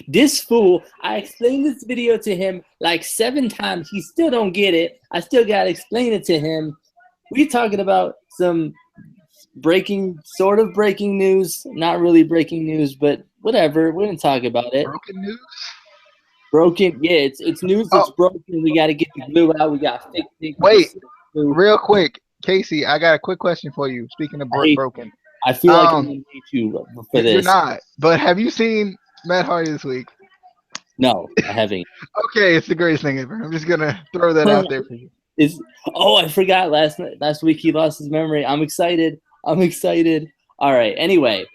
This fool, I explained this video to him like 7 times. He still don't get it. I still got to explain it to him. We talking about some sort of breaking news. Not really breaking news, but whatever. We're going to talk about it. Broken news? Broken, yeah, it's news that's broken. We got to get the glue out. We got to fix it. Wait, real quick. Casey, I got a quick question for you. Speaking of broken. I feel like I'm going to hate you for this. You're not. But have you seen Matt Hardy this week? No, I haven't. Okay, it's the greatest thing ever. I'm just gonna throw that out there for you. I forgot last week he lost his memory. I'm excited. All right. Anyway,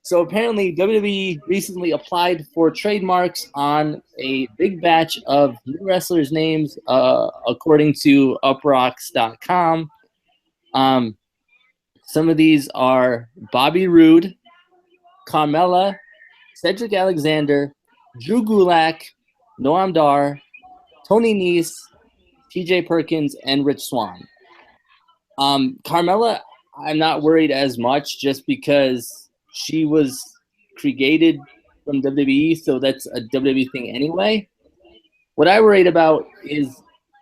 so apparently WWE recently applied for trademarks on a big batch of new wrestlers' names, according to uprocks.com. Some of these are Bobby Roode, Carmella, Cedric Alexander, Drew Gulak, Noam Dar, Tony Nese, TJ Perkins, and Rich Swann. Carmella, I'm not worried as much just because she was created from WWE, so that's a WWE thing anyway. What I worried about is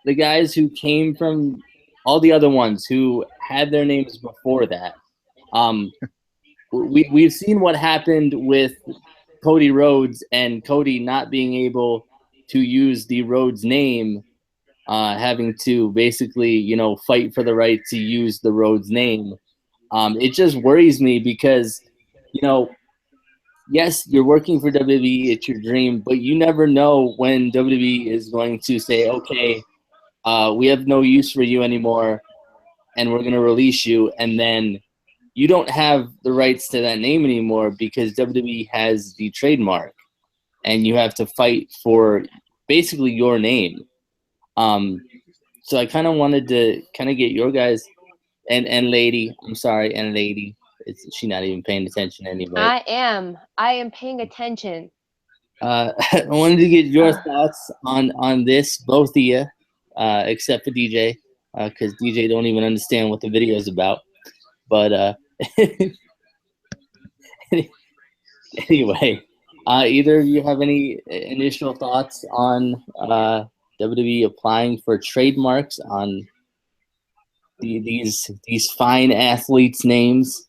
the guys who came from all the other ones who had their names before that. We've seen what happened with Cody Rhodes and Cody not being able to use the Rhodes name, having to basically, fight for the right to use the Rhodes name. It just worries me because, yes, you're working for WWE, it's your dream, but you never know when WWE is going to say, okay, we have no use for you anymore, and we're going to release you, and then you don't have the rights to that name anymore because WWE has the trademark, and you have to fight for basically your name. So I kind of wanted to get your guys and lady. I'm sorry, and lady. She's not even paying attention anyway. I am paying attention. I wanted to get your thoughts on this, both of you, except for DJ, because DJ don't even understand what the video is about. But anyway, either of you have any initial thoughts on WWE applying for trademarks on these fine athletes' names?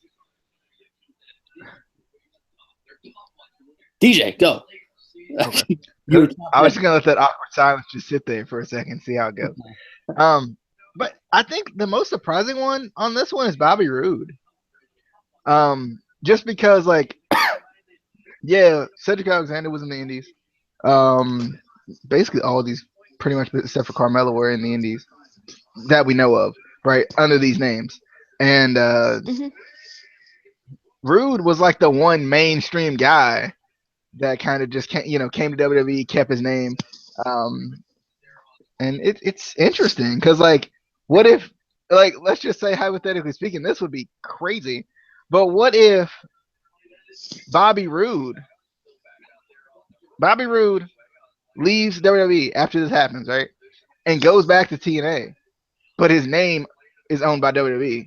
DJ, go. I was just gonna let that awkward silence just sit there for a second, see how it goes. But I think the most surprising one on this one is Bobby Roode. Just because, yeah, Cedric Alexander was in the Indies. Basically all of these, pretty much except for Carmella, were in the Indies that we know of, right, under these names. And Roode was like the one mainstream guy that kind of just came to WWE, kept his name. And it's interesting because, what if, let's just say, hypothetically speaking, this would be crazy, but what if Bobby Roode leaves WWE after this happens, right, and goes back to TNA, but his name is owned by WWE?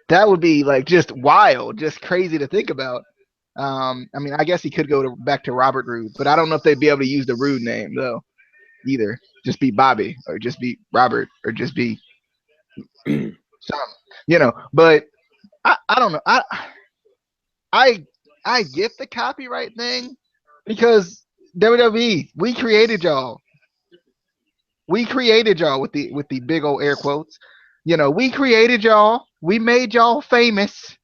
That would be just wild, just crazy to think about. I mean, I guess he could go back to Robert Roode, but I don't know if they'd be able to use the Roode name though, either. Just be Bobby, or just be Robert, or just be something, But I don't know. I get the copyright thing because WWE, we created y'all. We created y'all with the big old air quotes. We created y'all. We made y'all famous.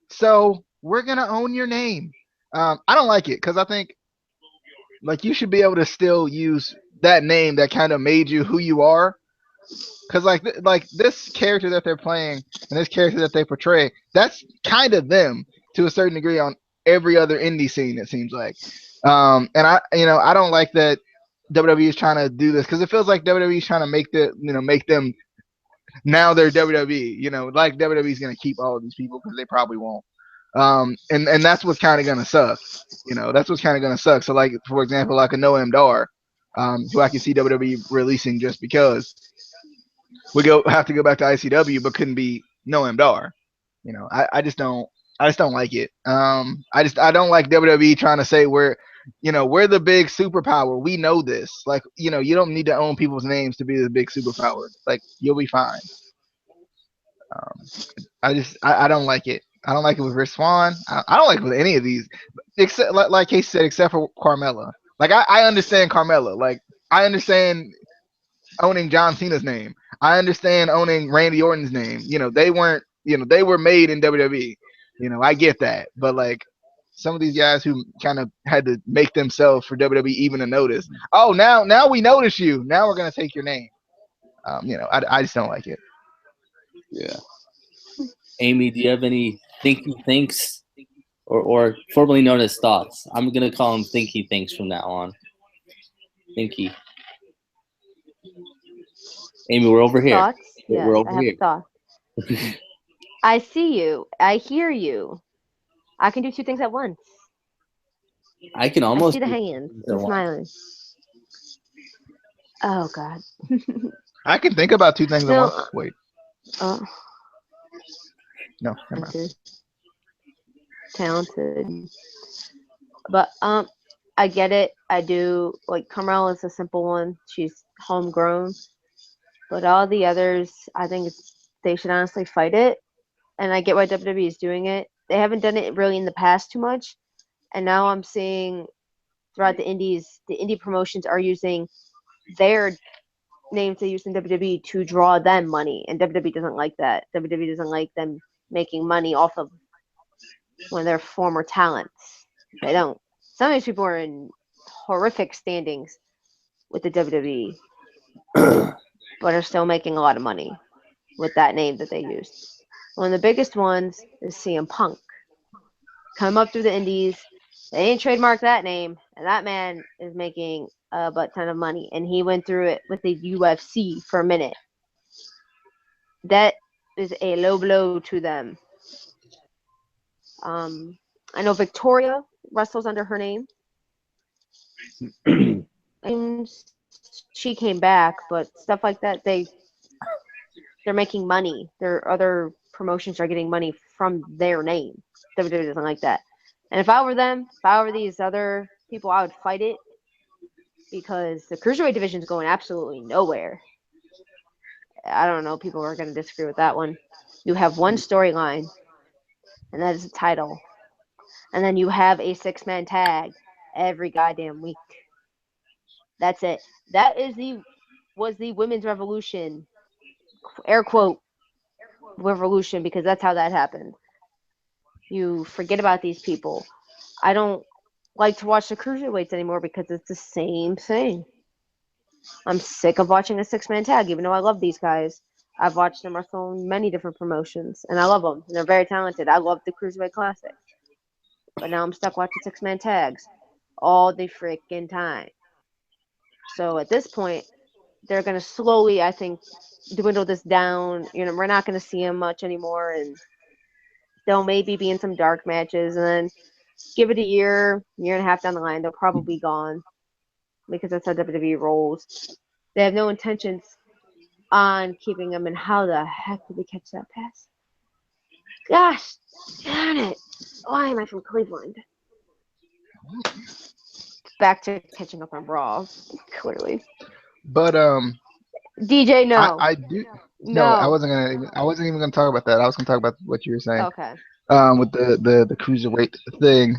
So we're gonna own your name. I don't like it because I think you should be able to still use that name that kind of made you who you are. Because this character that they're playing and this character that they portray, that's kind of them to a certain degree on every other indie scene, it seems like. And I don't like that WWE is trying to do this because it feels like WWE is trying to make them now they're WWE. Like WWE is going to keep all of these people because they probably won't. And that's what's kind of going to suck. That's what's kind of going to suck. So for example, a Noam Dar, who I can see WWE releasing just because we have to go back to ICW, but couldn't be Noam Dar. I just don't I just don't like it. I don't like WWE trying to say we're the big superpower. We know this. Like, you don't need to own people's names to be the big superpower. Like, you'll be fine. Um, I don't like it. I don't like it with Rich Swann. I don't like it with any of these, except like Casey said, except for Carmella. Like, I understand Carmella. Like, I understand owning John Cena's name. I understand owning Randy Orton's name. They weren't. They were made in WWE. I get that, but like some of these guys who kind of had to make themselves for WWE even to notice. Oh, now we notice you. Now we're gonna take your name. I just don't like it. Yeah. Amy, do you have any thinky thinks, or formerly known as thoughts? I'm gonna call them thinky thinks from now on. Thinky. Amy, we're over here. Thoughts? We're Yes, over I have here. thoughts. I see you. I hear you. I can do two things at once. I can I almost see the do hands. things at I'm once. smiling. Oh God. I can think about two things at No. once. Wait, Oh, no, never mind. talented. But I get it. I do. Like Carmel is a simple one. She's homegrown. But all the others, I think they should honestly fight it. And I get why WWE is doing it. They haven't done it really in the past too much. And now I'm seeing throughout the indies, the indie promotions are using their names they use in WWE to draw them money. And WWE doesn't like that. WWE doesn't like them making money off of one of their former talents. They don't. Some of these people are in horrific standings with the WWE, but are still making a lot of money with that name that they used. One of the biggest ones is CM Punk. Come up through the indies. They ain't trademarked that name, and that man is making a butt ton of money. And he went through it with the UFC for a minute. That is a low blow to them. I know Victoria wrestles under her name. And she came back, but stuff like that, they're making money. Their other promotions are getting money from their name. WWE doesn't like that. And if I were them, if I were these other people, I would fight it because the cruiserweight division is going absolutely nowhere. I don't know. People are going to disagree with that one. You have one storyline, and that is a title. And then you have a 6-man tag every goddamn week. That's it. That was the women's revolution, air quote, revolution, because that's how that happened. You forget about these people. I don't like to watch the cruiserweights anymore because it's the same thing. I'm sick of watching a 6-man tag, even though I love these guys. I've watched them wrestle in many different promotions, and I love them. And they're very talented. I love the Cruiserweight Classic. But now I'm stuck watching 6-man tags all the freaking time. So at this point, they're going to slowly, I think, dwindle this down. We're not going to see them much anymore, and they'll maybe be in some dark matches, and then give it a year and a half down the line, they'll probably be gone because that's how WWE rolls. They have no intentions on keeping them, and how the heck did we catch that pass? Gosh, darn it. Why am I from Cleveland? Back to catching up on Raw, clearly. But DJ, no. I do. No. I wasn't even gonna talk about that. I was gonna talk about what you were saying. Okay. With the cruiserweight thing.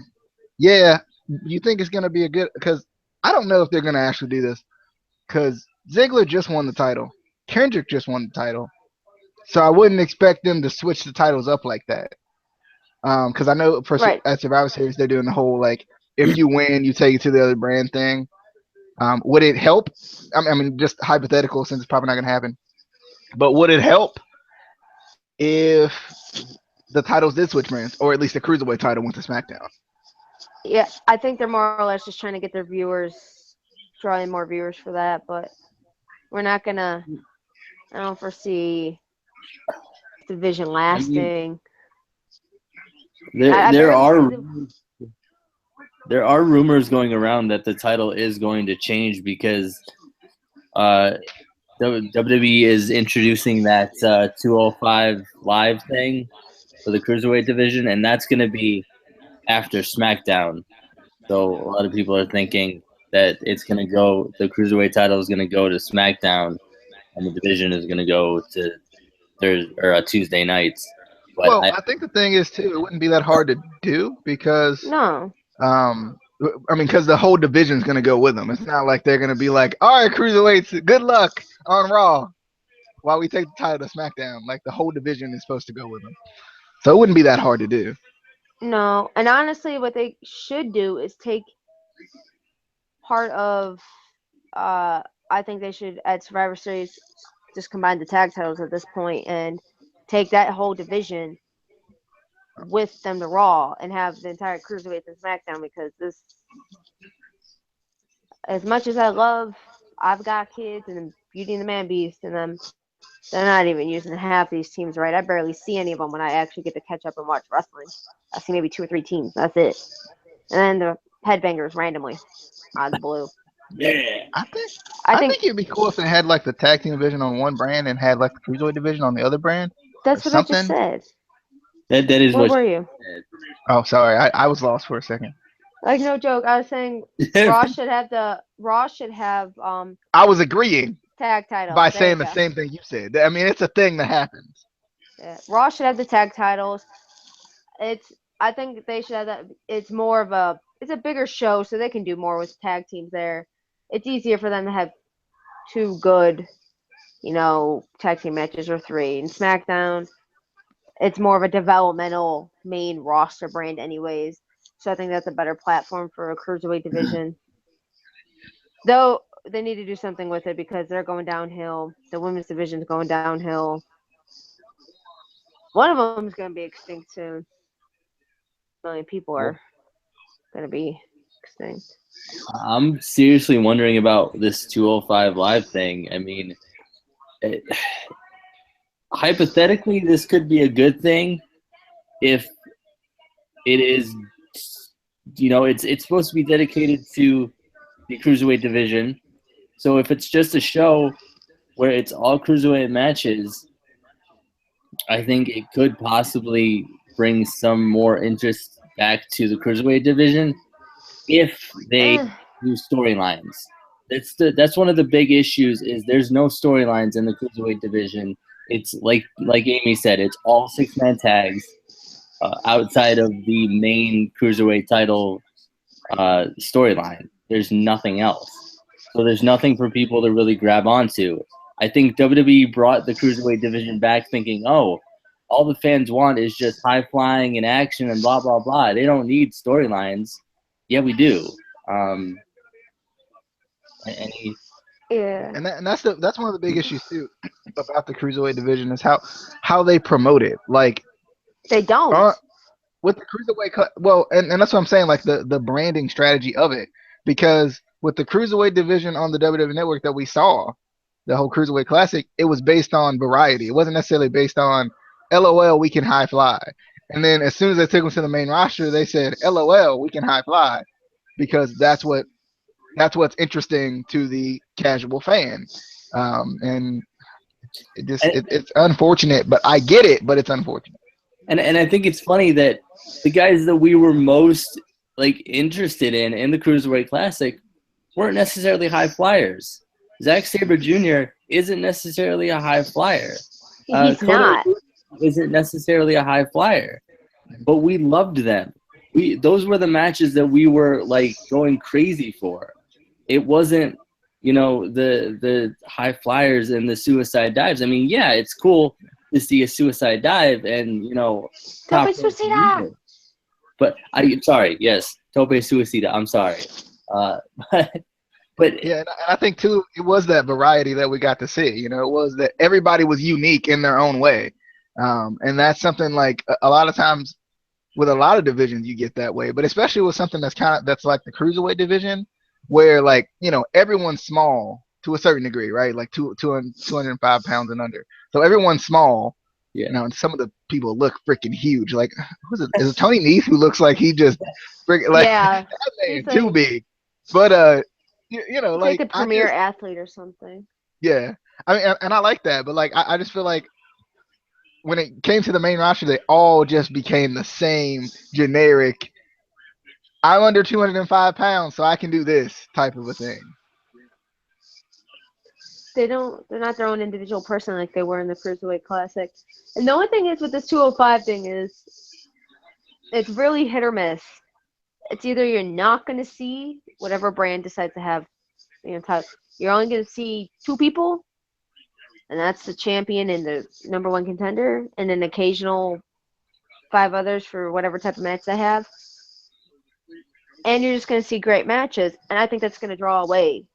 Yeah, you think it's gonna be a good? Because I don't know if they're gonna actually do this. Because Ziggler just won the title. Kendrick just won the title. So I wouldn't expect them to switch the titles up like that. Because I know at Survivor Series they're doing the whole like, if you win, you take it to the other brand thing. Would it help? I mean, just hypothetical, since it's probably not gonna happen. But would it help if the titles did switch brands, or at least the cruiserweight title went to SmackDown? Yeah, I think they're more or less just trying to get their viewers, draw in more viewers for that. But we're not gonna. I don't foresee division lasting. There are rumors going around that the title is going to change because WWE is introducing that 205 Live thing, for the cruiserweight division, and that's going to be after SmackDown. So a lot of people are thinking that it's going to go, the cruiserweight title is going to go to SmackDown, and the division is going to go to Thursday or Tuesday nights. But Well, I think the thing is too, it wouldn't be that hard to do because No. I mean, because the whole division's gonna go with them. It's not like they're gonna be like, all right, cruiserweights, good luck on Raw while we take the title to SmackDown. Like the whole division is supposed to go with them, so it wouldn't be that hard to do. No. And honestly, what they should do is take part of. I think they should at Survivor Series just combine the tag titles at this point and take that whole division with them to Raw and have the entire cruiserweights and SmackDown, because this, as much as I love, I've got kids and Beauty and the Man Beast, and they're not even using half these teams right. I barely see any of them when I actually get to catch up and watch wrestling. I see maybe 2 or 3 teams. That's it. And then the headbangers randomly out of the blue. yeah, I think it'd be cool if they had like the tag team division on one brand and had like the cruiserweight division on the other brand. That's what I just something. said. that is What what were you? Oh, sorry, I was lost for a second. Like, no joke. I was saying Raw should have I was agreeing tag titles. by There saying you the go. same thing you said. I mean, it's a thing that happens. Yeah. Raw should have the tag titles. I think they should have that. It's a bigger show, so they can do more with tag teams there. It's easier for them to have 2 good, tag team matches or 3. In SmackDown, it's more of a developmental main roster brand anyways. So I think that's a better platform for a cruiserweight division. Though they need to do something with it because they're going downhill. The women's division's going downhill. One of them is going to be extinct soon. A million people are going to be extinct. I'm seriously wondering about this 205 Live thing. I mean, hypothetically, this could be a good thing if it is, it's supposed to be dedicated to the cruiserweight division. So if it's just a show where it's all cruiserweight matches, I think it could possibly bring some more interest back to the cruiserweight division if they do storylines. That's one of the big issues is there's no storylines in the cruiserweight division. It's like Amy said, it's all 6-man tags outside of the main cruiserweight title storyline. There's nothing else. So there's nothing for people to really grab onto. I think WWE brought the cruiserweight division back thinking, oh, all the fans want is just high flying and action and blah, blah, blah. They don't need storylines. Yeah, we do. And that's one of the big issues too about the cruiserweight division is how they promote it. Like they don't with the cruiserweight. Well, and that's what I'm saying. Like the branding strategy of it, because with the cruiserweight division on the WWE Network that we saw, the whole Cruiserweight Classic, it was based on variety. It wasn't necessarily based on, LOL, we can high fly. And then as soon as they took them to the main roster, they said, LOL, we can high fly, because that's what's interesting to the casual fan. And it's unfortunate, but I get it, but it's unfortunate. And I think it's funny that the guys that we were most interested in the Cruiserweight Classic weren't necessarily high flyers. Zack Sabre Jr. isn't necessarily a high flyer. He's not. Isn't necessarily a high flyer, but we loved them. Those were the matches that we were going crazy for. It wasn't, the high flyers and the suicide dives. I mean, yeah, it's cool to see a suicide dive and Tope Suicida. But sorry, yes, Tope Suicida. I'm sorry, but yeah, and I think too, it was that variety that we got to see. It was that everybody was unique in their own way, and that's something like a lot of times with a lot of divisions you get that way, but especially with something that's like the cruiserweight division, where everyone's small to a certain degree, right? Like 205 pounds and under, so everyone's small. Yeah. And some of the people look freaking huge. Like, who's it? Is it Tony Nese who looks like he just yeah, that man too big? But like the premier athlete or something. Yeah, I mean, and I like that, but I just feel like when it came to the main roster, they all just became the same generic. I'm under 205 pounds, so I can do this type of a thing. They're not their own individual person like they were in the Cruiserweight Classic. And the only thing is with this 205 thing is it's really hit or miss. It's either you're not going to see whatever brand decides to have, you're only going to see two people, and that's the champion and the number one contender, and an occasional 5 others for whatever type of match they have. And you're just going to see great matches, and I think that's going to draw away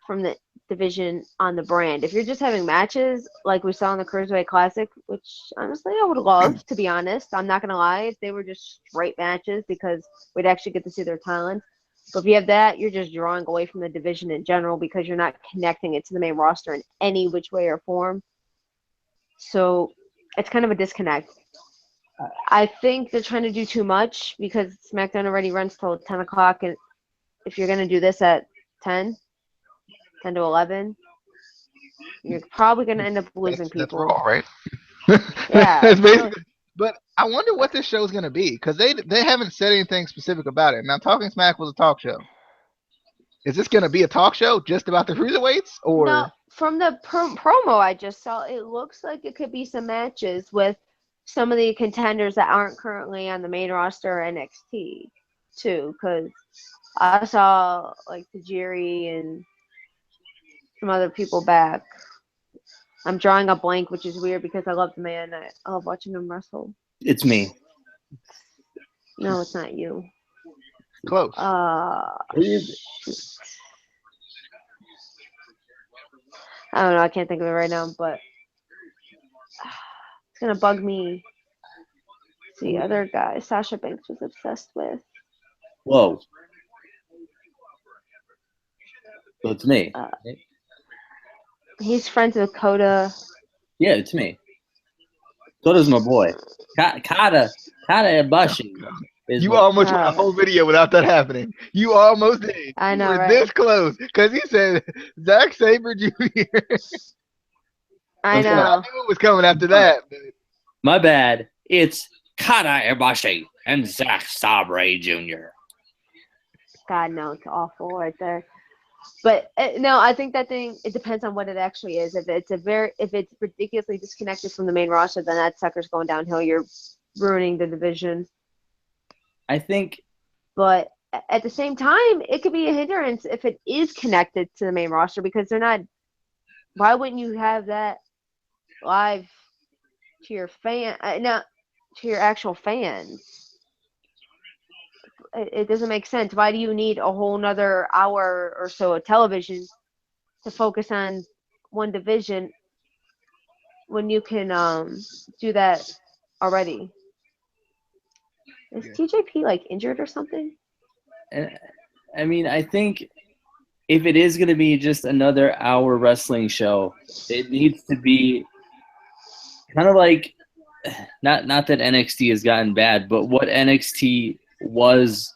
from the division on the brand. If you're just having matches like we saw in the Cruiserweight Classic, which honestly I would love, to be honest, I'm not going to lie, if they were just straight matches because we'd actually get to see their talent. But if you have that, you're just drawing away from the division in general because you're not connecting it to the main roster in any which way or form. So it's kind of a disconnect. I think they're trying to do too much because SmackDown already runs till 10 o'clock, and if you're going to do this at 10 to 11, you're probably going to end up losing people. That's Raw, right? Yeah. That's basically. But I wonder what this show's going to be because they haven't said anything specific about it. Now, Talking Smack was a talk show. Is this going to be a talk show just about the cruiserweights, or? No, from the promo I just saw, it looks like it could be some matches with some of the contenders that aren't currently on the main roster NXT too, because I saw like Tajiri and some other people back. I'm drawing a blank, which is weird because I love the man. I love watching him wrestle. It's me. No, it's not you. Close. I don't know. I can't think of it right now, but it's gonna bug me. The other guy Sasha Banks was obsessed with. Whoa. So it's me. He's friends with Coda. Yeah, it's me. Coda's my boy. Kata Ibushi. You almost went a whole video without that happening. You almost did. I know, you were right? this close because he said Zack Sabre Jr. I know. I knew it was coming after that. My bad. It's Kata Ibushi and Zack Sabre Jr. God, no, it's awful right there. But no, I think that thing, it depends on what it actually is. If it's ridiculously disconnected from the main roster, then that sucker's going downhill. You're ruining the division. I think. But at the same time, it could be a hindrance if it is connected to the main roster because they're not. Why wouldn't you have that live to your to your actual fans? It doesn't make sense. Why do you need a whole nother hour or so of television to focus on one division when you can do that already? Is TJP like injured or something? I mean, I think if it is going to be just another hour wrestling show, it needs to be kind of like not that NXT has gotten bad, but what NXT was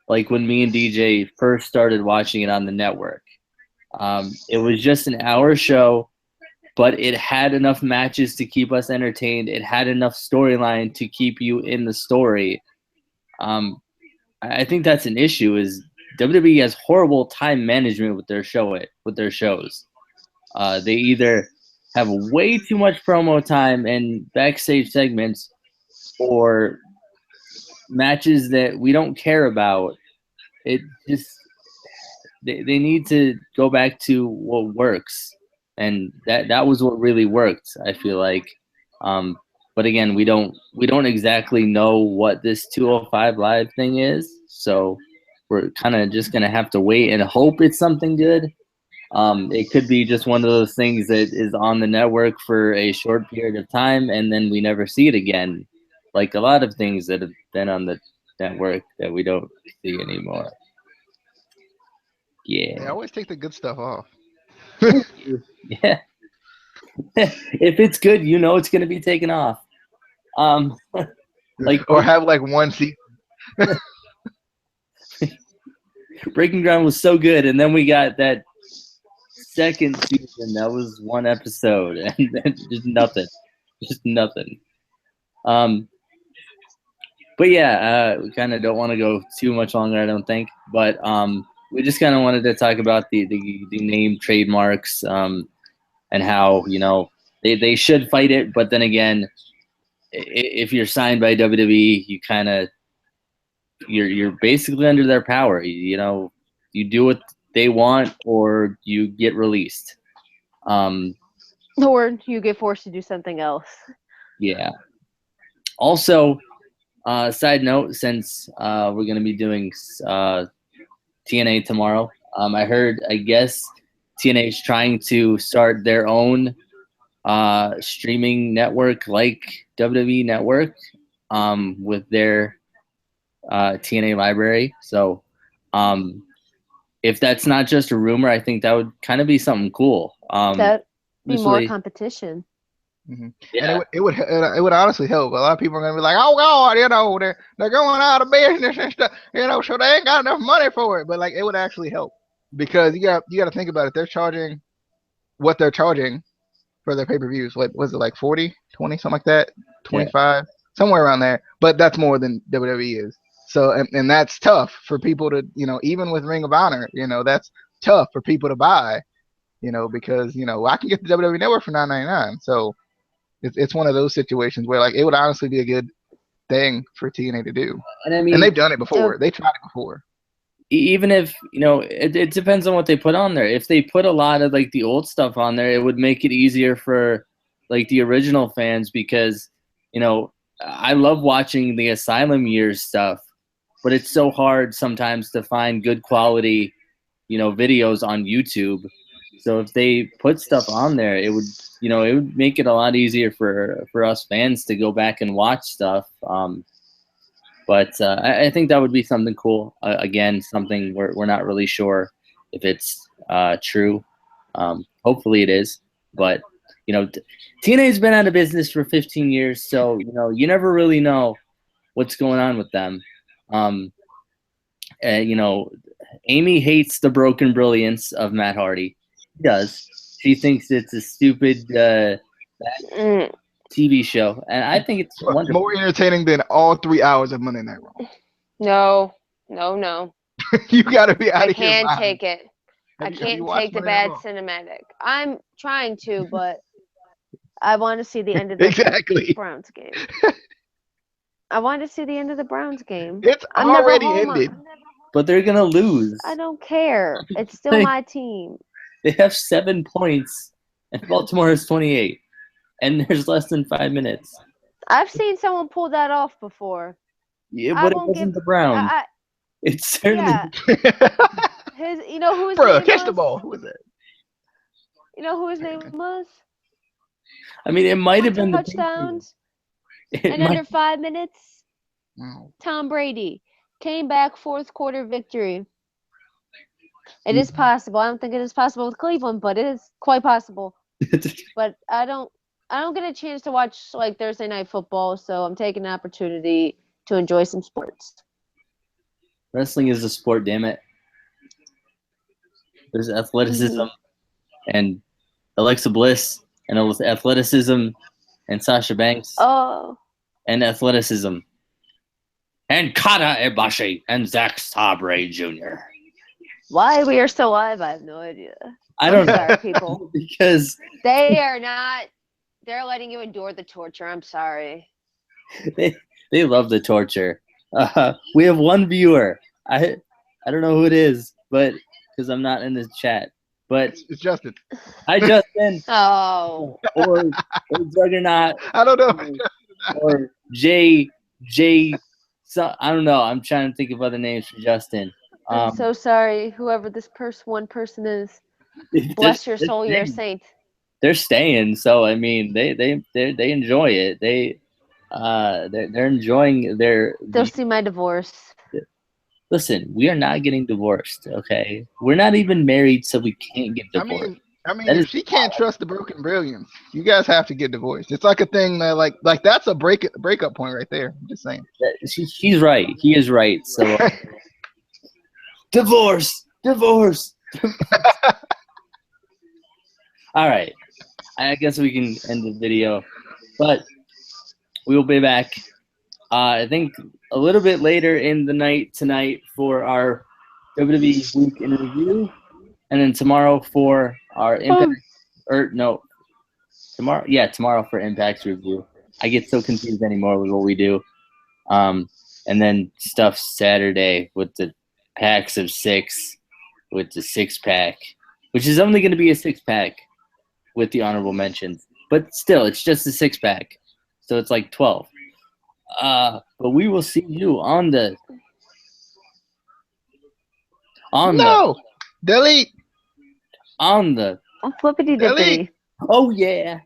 like when me and DJ first started watching it on the network. It was just an hour show, but it had enough matches to keep us entertained. It had enough storyline to keep you in the story. I think that's an issue. Is WWE has horrible time management with their shows. They either have way too much promo time and backstage segments, or matches that we don't care about. It just they need to go back to what works, and that was what really worked, I feel like. But again, we don't exactly know what this 205 Live thing is, so we're kind of just gonna have to wait and hope it's something good. It could be just one of those things that is on the network for a short period of time and then we never see it again. Like a lot of things that have been on the network that we don't see anymore. Yeah. They always take the good stuff off. Yeah. If it's good, it's going to be taken off. Or have like one season. Breaking Ground was so good, and then we got that second season that was one episode, and then just nothing. Just nothing. But yeah, we kind of don't want to go too much longer, I don't think. But we just kind of wanted to talk about the name trademarks, and how they should fight it. But then again, if you're signed by WWE, you kind of you're basically under their power. You do what they want, or you get released. Or you get forced to do something else. Yeah. Also, side note, since we're gonna be doing TNA tomorrow, I guess TNA is trying to start their own streaming network like WWE Network, with their TNA library. So, if that's not just a rumor, I think that would kind of be something cool. That'd be more honestly, competition. Yeah. And it would honestly help. A lot of people are gonna be like, oh God, they're going out of business and stuff, so they ain't got enough money for it. But like, it would actually help, because you got to think about it. They're charging what they're charging for their pay-per-views. What was it, like 40, 20, something like that, 25, somewhere around there. But that's more than WWE is. So and that's tough for people to, even with Ring of Honor, that's tough for people to buy, because I can get the WWE Network for $9.99. So it's one of those situations where, like, it would honestly be a good thing for TNA to do. And I mean, and they've done it before. They tried it before. Even if it depends on what they put on there. If they put a lot of like the old stuff on there, it would make it easier for like the original fans, because I love watching the Asylum years stuff, but it's so hard sometimes to find good quality videos on YouTube. So if they put stuff on there, it would make it a lot easier for us fans to go back and watch stuff. But I think that would be something cool. Again, something we're not really sure if it's true. Hopefully it is. But TNA's been out of business for 15 years, so you never really know what's going on with them. Amy hates the broken brilliance of Matt Hardy. She does. She thinks it's a stupid TV show, and I think it's wonderful. More entertaining than all 3 hours of Monday Night Raw. No. You gotta be out I of here. can't take it. I Have can't you watched take the Monday Night bad Raw? cinematic. I'm trying to, but I want to see the end of the Exactly. Browns game. I want to see the end of the Browns game. It's I'm never already home. ended. But they're gonna lose. I don't care. It's still my team. They have 7 points, and Baltimore has 28, and there's less than 5 minutes. I've seen someone pull that off before. Yeah, but it wasn't the Browns. It's certainly. Yeah. Who his Bruh, name catch was? the ball. Who was that? You know who his name was? I mean, it might have been touchdowns in under 5 minutes. Wow. Tom Brady came back, fourth quarter victory. It is possible. I don't think it is possible with Cleveland, but it is quite possible. But I don't get a chance to watch like Thursday night football, so I'm taking an opportunity to enjoy some sports. Wrestling is a sport, damn it. There's athleticism and Alexa Bliss and athleticism and Sasha Banks. Oh. And athleticism. And Kata Ibushi and Zack Sabre Jr. Why we are still alive, I have no idea. I don't know. People. Because they are not. They're letting you endure the torture. I'm sorry. They love the torture. We have one viewer. I don't know who it is, but because I'm not in the chat. But it's Justin. Hi, Justin. Oh. Or Juggernaut. I don't know. Or J. So, I don't know. I'm trying to think of other names for Justin. I'm so sorry, whoever this one person is. Bless your soul, you're a saint. They're staying, so I mean, they enjoy it. They're enjoying their. They'll see my divorce. Listen, we are not getting divorced, okay? We're not even married, so we can't get divorced. I mean, if she can't trust the broken brilliance, you guys have to get divorced. It's like a thing that, like that's a breakup point right there. I'm just saying. He's right. He is right. So, divorce. All right. I guess we can end the video. But we will be back. I think a little bit later in the night tonight for our WWE Week in Review, and then tomorrow for our Impact. Or no, tomorrow. Yeah, tomorrow for Impact's review. I get so confused anymore with what we do. And then stuff Saturday with the packs of 6, with the 6-pack, which is only going to be a 6-pack with the honorable mentions. But still, it's just a 6-pack, so it's like 12. But we will see you on the delete on the Oh, flippity dippity. oh yeah.